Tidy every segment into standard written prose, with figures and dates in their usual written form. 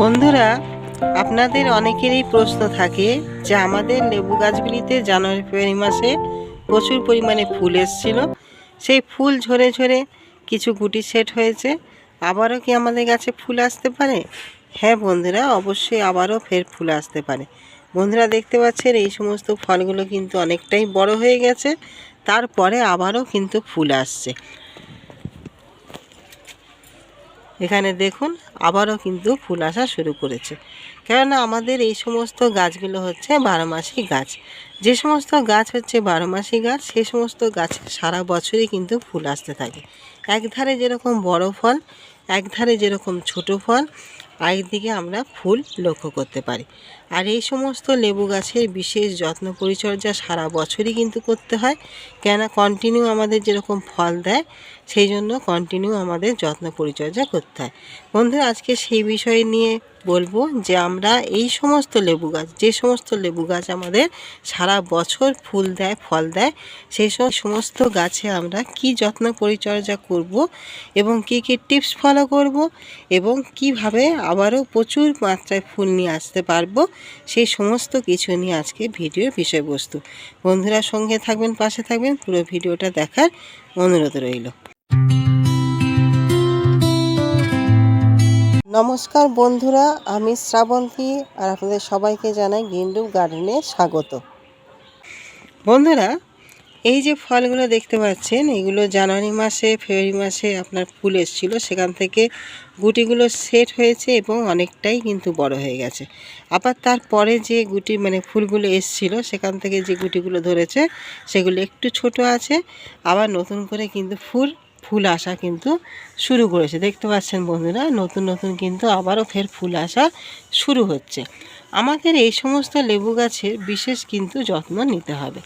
বন্ধুরা, আপনাদের অনেকেরই প্রশ্ন থাকে যে আমাদের লেবু গাছগুলিতে জানুয়ারি ফেব্রুয়ারি মাসে প্রচুর পরিমাণে ফুল এসেছিল, সেই ফুল ঝরে ঝরে কিছু গুটি সেট হয়েছে, আবারও কি আমাদের গাছে ফুল আসতে পারে? হ্যাঁ বন্ধুরা, অবশ্যই আবারও ফের ফুল আসতে পারে। বন্ধুরা দেখতে পাচ্ছেন এই সমস্ত ফলগুলো কিন্তু অনেকটাই বড় হয়ে গেছে, তারপরে আবারও কিন্তু ফুল আসছে। এখানে দেখুন আবারও কিন্তু ফুল আসা শুরু করেছে, কেননা আমাদের এই সমস্ত গাছগুলো হচ্ছে 12 মাসি গাছ। যে সমস্ত গাছ হচ্ছে 12 মাসি গাছ, সেই সমস্ত গাছে সারা বছরই কিন্তু ফুল আসতে থাকে। একধারে যেরকম বড় ফল, একধারে যেরকম ছোট ফল, একদিকে আমরা ফুল লক্ষ্য করতে পারি। আর এই সমস্ত লেবু গাছের বিশেষ যত্ন পরিচর্যা সারা বছরই কিন্তু করতে হয়, কেননা কন্টিনিউ আমাদের যেরকম ফল দেয়, সেই জন্য কন্টিনিউ আমাদের যত্ন পরিচর্যা করতে হয়। বন্ধুরা, আজকে সেই বিষয় নিয়ে বলবো যে আমরা এই সমস্ত লেবু গাছ, যে সমস্ত লেবু গাছ আমাদের সারা বছর ফুল দেয়, ফল দেয়, সেই সমস্ত গাছে আমরা কি যত্ন পরিচর্যা করব এবং কি কি টিপস ফলো করব এবং কিভাবে আবারও প্রচুর মাত্রায় ফুল নিয়ে আসতে পারবো, সেই সমস্ত কিছু নিয়ে আজকে ভিডিওর বিষয়বস্তু। বন্ধুরা সঙ্গে থাকবেন, পাশে থাকবেন, পুরো ভিডিওটা দেখার অনুরোধ রইল। নমস্কার বন্ধুরা, আমি শ্রাবন্তী আর আপনাদের সবাইকে জানাই গ্রিনরুফ গার্ডেনে স্বাগত। বন্ধুরা, এই যে ফলগুলো দেখতে পাচ্ছেন, এগুলো জানুয়ারি মাসে ফেব্রুয়ারি মাসে আপনার ফুল এসেছিল, সেখান থেকে গুটিগুলো সেট হয়েছে এবং অনেকটাই কিন্তু বড় হয়ে গেছে। আবার তারপরে যে গুটি ফুলগুলো এসেছিল, সেখান থেকে যে গুটিগুলো ধরেছে সেগুলো একটু ছোট আছে, আবার নতুন করে কিন্তু ফুল আসা কিন্তু শুরু করেছে। দেখতে পাচ্ছেন বন্ধুরা, নতুন নতুন কিন্তু আবারও ফের ফুল আসা শুরু হচ্ছে। আমাদের এই সমস্ত লেবু গাছের বিশেষ কিন্তু যত্ন নিতে হবে।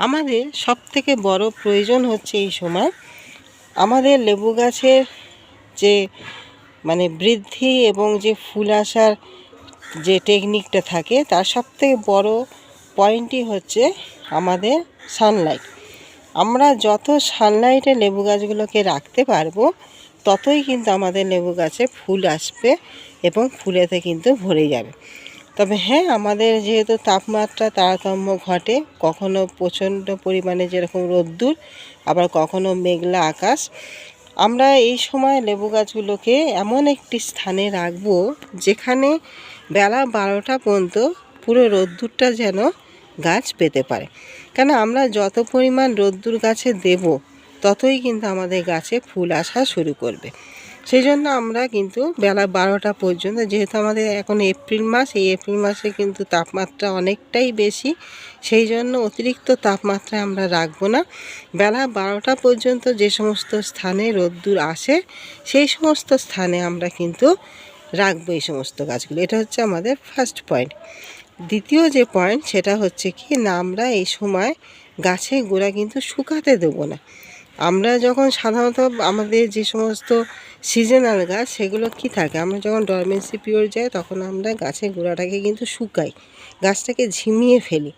আমাদের সবথেকে বড় প্রয়োজন হচ্ছে এই সময় আমাদের লেবু গাছের যে বৃদ্ধি এবং যে ফুল আসার যে টেকনিকটা থাকে, তার সবথেকে বড় পয়েন্টই হচ্ছে আমাদের সানলাইট। আমরা যত সানলাইটে লেবু গাছগুলোকে রাখতে পারবো, ততই কিন্তু আমাদের লেবু গাছে ফুল আসবে এবং ফুলেতে কিন্তু ভরে যাবে। তবে হ্যাঁ, আমাদের যেহেতু তাপমাত্রা তারতম্য ঘটে, কখনো প্রচণ্ড পরিমাণে যেরকম রোদ্দুর, আবার কখনো মেঘলা আকাশ, আমরা এই সময় লেবু গাছগুলোকে এমন একটি স্থানে রাখবো যেখানে বেলা 12টা পর্যন্ত পুরো রোদ্দুরটা যেন গাছ পেতে পারে। কেন আমরা যত পরিমাণ রোদ্দুর গাছে দেব, ততই কিন্তু আমাদের গাছে ফুল আসা শুরু করবে। সেই জন্য আমরা কিন্তু বেলা 12টা পর্যন্ত, যেহেতু আমাদের এখন এপ্রিল মাস, এই এপ্রিল মাসে কিন্তু তাপমাত্রা অনেকটাই বেশি, সেই জন্য অতিরিক্ত তাপমাত্রায় আমরা রাখবো না। বেলা 12টা পর্যন্ত যে সমস্ত স্থানে রোদ্দুর আসে, সেই সমস্ত স্থানে আমরা কিন্তু রাখবো এই সমস্ত গাছগুলো। এটা হচ্ছে আমাদের ফার্স্ট পয়েন্ট। দ্বিতীয় যে পয়েন্ট, সেটা হচ্ছে কি না, আমরা এই সময় গাছের গোড়া কিন্তু শুকাতে দেবো না। আমরা যখন সাধারণত আমাদের যে সমস্ত সিজনাল গাছ, সেগুলো কি থাকে, আমরা যখন ডরমেন্সি পিরিয়ড যাই, তখন আমরা গাছের গোড়াটাকে কিন্তু শুকাই, গাছটাকে ঝিমিয়ে ফেলি,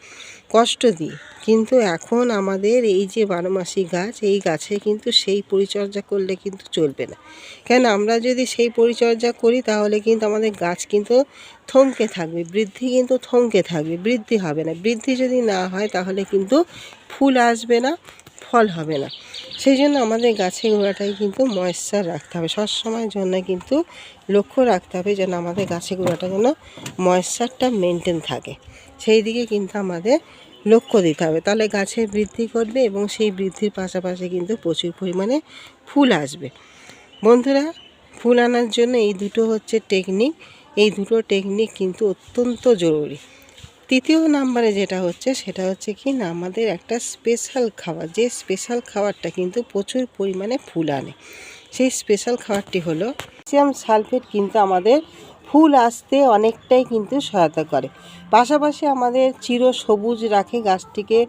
কষ্ট দিই। কিন্তু এখন আমাদের এই যে 12 মাসি গাছ, এই গাছে কিন্তু সেই পরিচর্যা করলে কিন্তু চলবে না। কেন, আমরা যদি সেই পরিচর্যা করি, তাহলে কিন্তু আমাদের গাছ কিন্তু থমকে থাকবে, বৃদ্ধি কিন্তু থমকে থাকবে, বৃদ্ধি হবে না। বৃদ্ধি যদি না হয়, তাহলে কিন্তু ফুল আসবে না, ফল হবে না। সেই জন্য আমাদের গাছের গোড়াটাই কিন্তু ময়েশ্চার রাখতে হবে, সবসময়ের জন্য কিন্তু লক্ষ্য রাখতে হবে যেন আমাদের গাছের গোড়াটা যেন ময়েশ্চারটা মেনটেন থাকে, সেই দিকে কিন্তু আমাদের লক্ষ্য দিতে হবে। তাহলে গাছের বৃদ্ধি করবে এবং সেই বৃদ্ধির পাশাপাশি কিন্তু প্রচুর পরিমাণে ফুল আসবে। বন্ধুরা, ফুল আনার জন্য এই দুটো হচ্ছে টেকনিক, এই দুটো টেকনিক কিন্তু অত্যন্ত জরুরি। তৃতীয় নাম্বারে যেটা হচ্ছে, সেটা হচ্ছে কি না, আমাদের একটা স্পেশাল খাবার, যে স্পেশাল খাবারটা কিন্তু প্রচুর পরিমাণে ফুল আনে, সেই স্পেশাল খাবারটি হলো ক্যালসিয়াম সালফেট। কিন্তু আমাদের ফুল আসতে অনেকটাই কিন্তু সহায়তা করে, পাশাপাশি আমাদের চির সবুজ রাখে গাছটিকে।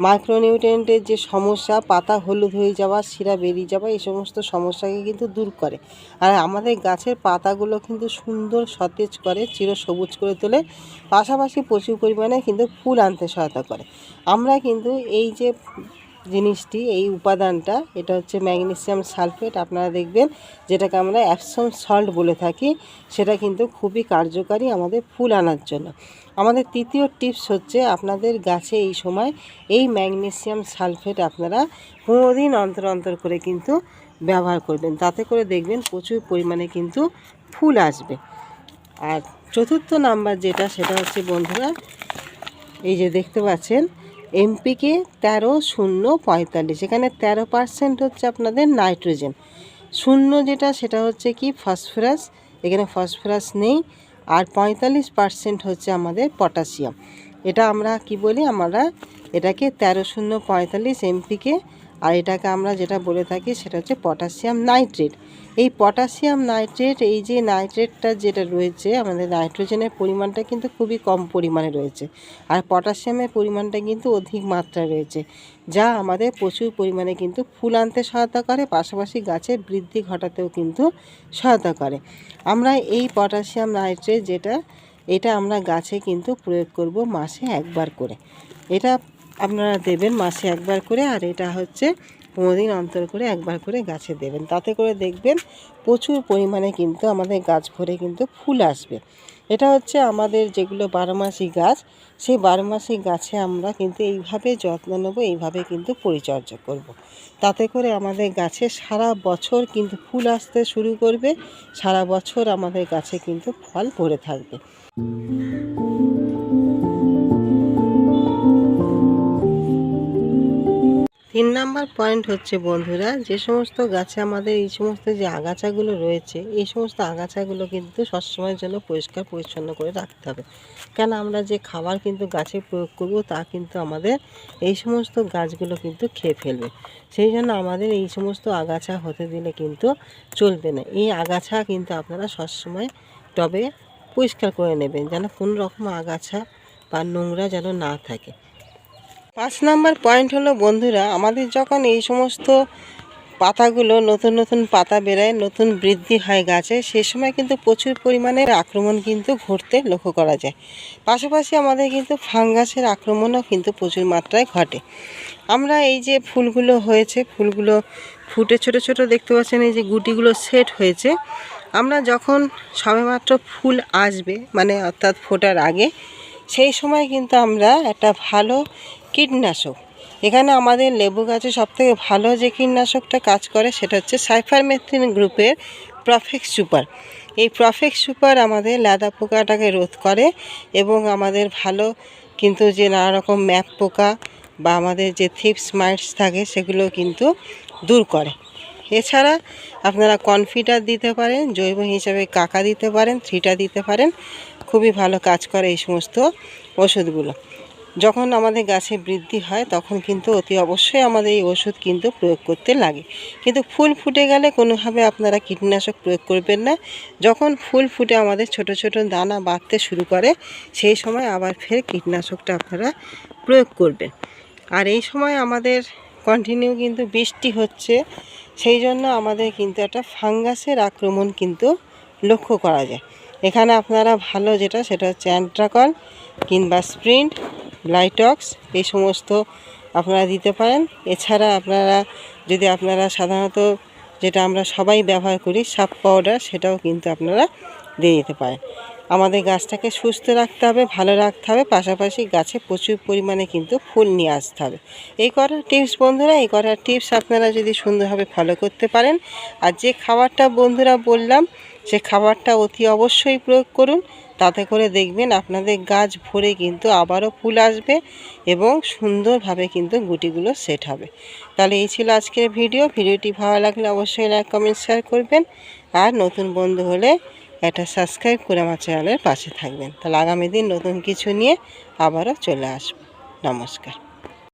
মাইক্রোনিউট্রিয়েন্টের যে সমস্যা, পাতা হলুদ হয়ে যাওয়া, শিরা বেরিয়ে যাওয়া, এই সমস্ত সমস্যাকে কিন্তু দূর করে। আর আমাদের গাছের পাতাগুলো কিন্তু সুন্দর সতেজ করে, চির সবুজ করে তোলে, পাশাপাশি প্রচুর পরিমাণে কিন্তু ফুল আনতে সহায়তা করে। আমরা কিন্তু এই যে জিনিসটি, এই উপাদানটা, এটা হচ্ছে ম্যাগনেসিয়াম সালফেট। আপনারা দেখবেন যেটাকে আমরা অ্যাপসম সল্ট বলে থাকি, সেটা কিন্তু খুবই কার্যকারী আমাদের ফুল আনার জন্য। আমাদের তৃতীয় টিপস হচ্ছে আপনাদের গাছে এই সময় এই ম্যাগনেসিয়াম সালফেট আপনারা 15 দিন অন্তর অন্তর করে কিন্তু ব্যবহার করবেন। তাতে করে দেখবেন প্রচুর পরিমাণে কিন্তু ফুল আসবে। আর চতুর্থ নাম্বার যেটা, সেটা হচ্ছে বন্ধুরা, এই যে দেখতে পাচ্ছেন এমপিকে 13-0-45, এখানে 13% হচ্ছে আপনাদের নাইট্রোজেন, 0 যেটা সেটা হচ্ছে কি ফসফরাস, এখানে ফসফরাস নেই, আর 45% হচ্ছে আমাদের পটাশিয়াম। এটা আমরা কি বলি, আমরা এটাকে 13-0-45 এমপিকে, আর এটাকে আমরা যেটা বলে থাকি সেটা হচ্ছে পটাশিয়াম নাইট্রেট। এই পটাশিয়াম নাইট্রেট, এই যে নাইট্রেটটা যেটা রয়েছে, আমাদের নাইট্রোজেনের পরিমাণটা কিন্তু খুবই কম পরিমাণে রয়েছে, আর পটাশিয়ামের পরিমাণটা কিন্তু অধিক মাত্রায় রয়েছে, যা আমাদের প্রচুর পরিমাণে কিন্তু ফুল আনতে সহায়তা করে, পাশাপাশি গাছের বৃদ্ধি ঘটাতেও কিন্তু সহায়তা করে। আমরা এই পটাশিয়াম নাইট্রেট যেটা, এটা আমরা গাছে কিন্তু প্রয়োগ করব মাসে একবার করে। এটা আপনারা দেবেন মাসে একবার করে, আর এটা হচ্ছে 15 দিন অন্তর করে একবার করে গাছে দেবেন। তাতে করে দেখবেন প্রচুর পরিমাণে কিন্তু আমাদের গাছ ভরে কিন্তু ফুল আসবে। এটা হচ্ছে আমাদের যেগুলো 12 মাসি গাছ, সেই 12 মাসি গাছে আমরা কিন্তু এইভাবে যত্ন নেব, এইভাবে কিন্তু পরিচর্যা করব। তাতে করে আমাদের গাছে সারা বছর কিন্তু ফুল আসতে শুরু করবে, সারা বছর আমাদের গাছে কিন্তু ফল ভরে থাকবে। 3 নাম্বার পয়েন্ট হচ্ছে বন্ধুরা, যে সমস্ত গাছে আমাদের এই সমস্ত যে আগাছাগুলো রয়েছে, এই সমস্ত আগাছাগুলো কিন্তু সবসময়ের জন্য পরিষ্কার পরিচ্ছন্ন করে রাখতে হবে। কেন, আমরা যে খাবার কিন্তু গাছে প্রয়োগ করব তা কিন্তু আমাদের এই সমস্ত গাছগুলো কিন্তু খেয়ে ফেলবে। সেই জন্য আমাদের এই সমস্ত আগাছা হতে দিলে কিন্তু চলবে না। এই আগাছা কিন্তু আপনারা সবসময় টবে পরিষ্কার করে নেবেন, যেন কোনো রকম আগাছা বা নোংরা যেন না থাকে। 5 নাম্বার পয়েন্ট হলো বন্ধুরা, আমাদের যখন এই সমস্ত পাতাগুলো নতুন নতুন পাতা বেরোয়, নতুন বৃদ্ধি হয় গাছে, সে সময় কিন্তু প্রচুর পরিমাণে আক্রমণ কিন্তু ঘটতে লক্ষ্য করা যায়। পাশাপাশি আমাদের কিন্তু ফাঙ্গাসের আক্রমণও কিন্তু প্রচুর মাত্রায় ঘটে। আমরা এই যে ফুলগুলো হয়েছে, ফুলগুলো ফুটে ছোট ছোট দেখতে পাচ্ছেন, এই যে গুটিগুলো সেট হয়েছে, আমরা যখন সবেমাত্র ফুল আসবে, মানে অর্থাৎ ফোটার আগে, সেই সময় কিন্তু আমরা একটা ভালো কীটনাশক, এখানে আমাদের লেবু গাছে সবথেকে ভালো যে কীটনাশকটা কাজ করে সেটা হচ্ছে সাইফারমেথ্রিন গ্রুপের প্রফেক্স সুপার। এই প্রফেক্স সুপার আমাদের লেদা পোকাটাকে রোধ করে এবং আমাদের ভালো কিন্তু যে নানা রকম ম্যাপ পোকা বা আমাদের যে থিপস মাইটস থাকে সেগুলো কিন্তু দূর করে। এছাড়া আপনারা কনফিডার দিতে পারেন, জৈব হিসাবে কাকা দিতে পারেন, থ্রিটা দিতে পারেন, খুবই ভালো কাজ করে এই সমস্ত ওষুধগুলো। যখন আমাদের গাছে বৃদ্ধি হয় তখন কিন্তু অতি অবশ্যই আমাদের এই ওষুধ কিন্তু প্রয়োগ করতে লাগে। কিন্তু ফুল ফুটে গেলে কোনোভাবে আপনারা কীটনাশক প্রয়োগ করবেন না। যখন ফুল ফুটে আমাদের ছোট ছোট দানা বাঁধতে শুরু করে, সেই সময় আবার ফের কীটনাশকটা আপনারা প্রয়োগ করবেন। আর এই সময় আমাদের কন্টিনিউ কিন্তু বৃষ্টি হচ্ছে, সেই জন্য আমাদের কিন্তু একটা ফাঙ্গাসের আক্রমণ কিন্তু লক্ষ্য করা যায়। এখানে আপনারা ভালো যেটা, সেটা হচ্ছে অ্যান্ট্রাকল কিংবা স্প্রিন্ট, ব্লাইটক্স, এই সমস্ত আপনারা দিতে পারেন। এছাড়া আপনারা যদি আপনারা সাধারণত যেটা আমরা সবাই ব্যবহার করি সাপ পাউডার, সেটাও কিন্তু আপনারা দিয়ে দিতে পারেন। আমাদের গাছটাকে সুস্থ রাখতে হবে, ভালো রাখতে হবে, পাশাপাশি গাছে প্রচুর পরিমাণে কিন্তু ফুল নিয়ে আসতে হবে। এই কটা টিপস বন্ধুরা, এই কটা টিপস আপনারা যদি সুন্দরভাবে ফলো করতে পারেন, আর যে খাবারটা বন্ধুরা বললাম সে খাবারটা অতি অবশ্যই প্রয়োগ করুন। তাতে করে দেখবেন আপনাদের গাছ ভরে কিন্তু আবারও ফুল আসবে এবং সুন্দরভাবে কিন্তু গুটিগুলো সেট হবে। তাহলে এই ছিল আজকের ভিডিওটি ভালো লাগলে অবশ্যই লাইক কমেন্ট শেয়ার করবেন, আর নতুন বন্ধু হলে একটা সাবস্ক্রাইব করে আমার চ্যানেলের পাশে থাকবেন। তাহলে আগামী দিন নতুন কিছু নিয়ে আবারও চলে আসব। নমস্কার।